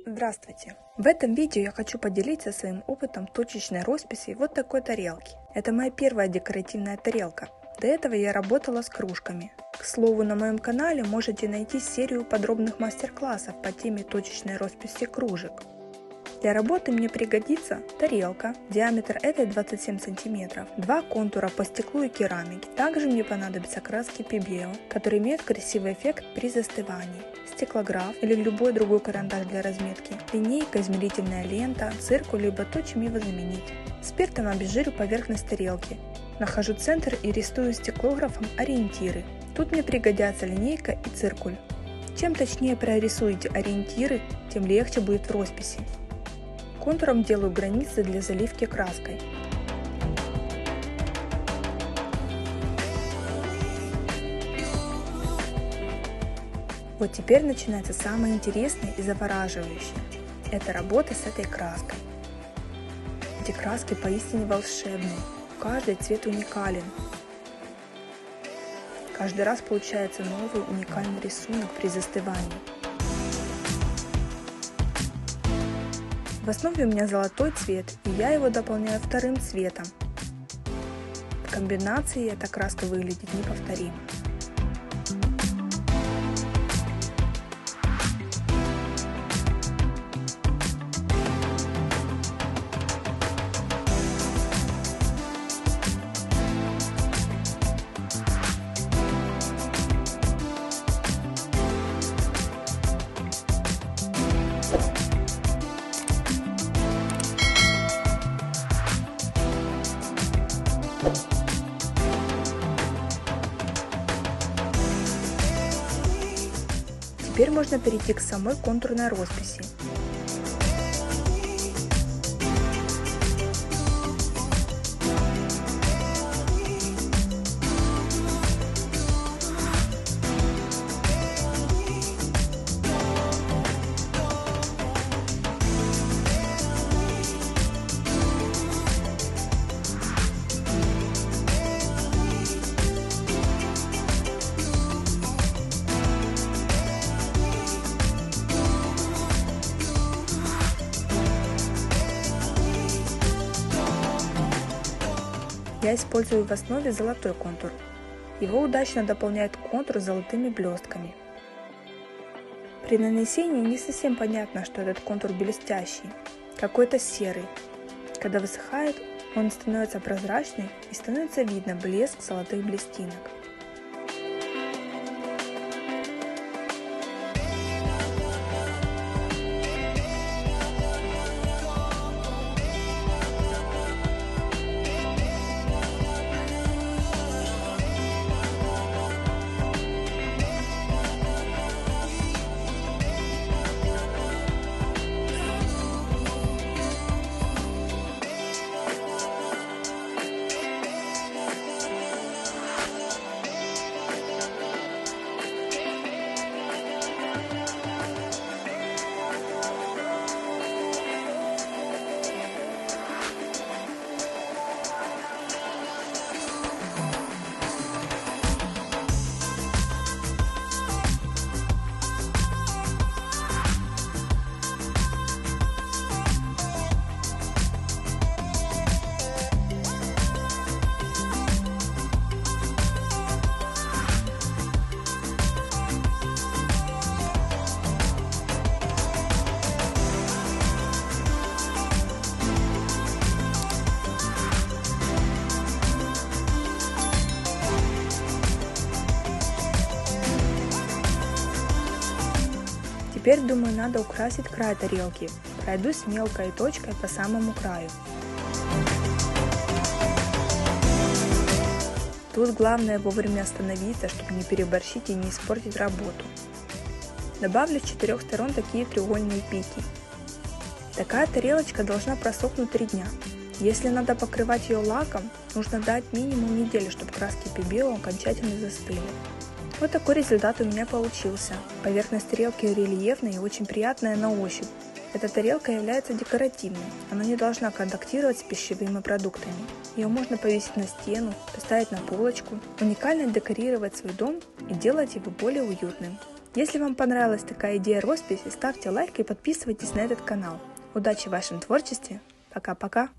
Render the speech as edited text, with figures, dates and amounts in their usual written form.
Здравствуйте! В этом видео я хочу поделиться своим опытом точечной росписи вот такой тарелки. Это моя первая декоративная тарелка. До этого я работала с кружками. К слову, на моем канале можете найти серию подробных мастер-классов по теме точечной росписи кружек. Для работы мне пригодится тарелка, диаметр этой 27 см, два контура по стеклу и керамике. Также мне понадобятся краски PBL, которые имеют красивый эффект при застывании, стеклограф или любой другой карандаш для разметки, линейка, измерительная лента, циркуль, либо то, чем его заменить. Спиртом обезжирю поверхность тарелки. Нахожу центр и рисую стеклографом ориентиры. Тут мне пригодятся линейка и циркуль. Чем точнее прорисуете ориентиры, тем легче будет в росписи. Контуром делаю границы для заливки краской. Вот теперь начинается самое интересное и завораживающее. Это работа с этой краской. Эти краски поистине волшебные, каждый цвет уникален. Каждый раз получается новый уникальный рисунок при застывании. В основе у меня золотой цвет, и я его дополняю вторым цветом. В комбинации эта краска выглядит неповторимо. Теперь можно перейти к самой контурной росписи. Я использую в основе золотой контур. Его удачно дополняет контур золотыми блестками. При нанесении не совсем понятно, что этот контур блестящий, какой-то серый. Когда высыхает, он становится прозрачный и становится видно блеск золотых блестинок. Теперь, думаю, надо украсить край тарелки. Пройдусь мелкой точкой по самому краю. Тут главное вовремя остановиться, чтобы не переборщить и не испортить работу. Добавлю с 4 сторон такие треугольные пики. Такая тарелочка должна просохнуть 3 дня. Если надо покрывать ее лаком, нужно дать минимум недели, чтобы краски PBL окончательно застыли. Вот такой результат у меня получился. Поверхность тарелки рельефная и очень приятная на ощупь. Эта тарелка является декоративной, она не должна контактировать с пищевыми продуктами. Ее можно повесить на стену, поставить на полочку, уникально декорировать свой дом и делать его более уютным. Если вам понравилась такая идея росписи, ставьте лайк и подписывайтесь на этот канал. Удачи в вашем творчестве! Пока-пока!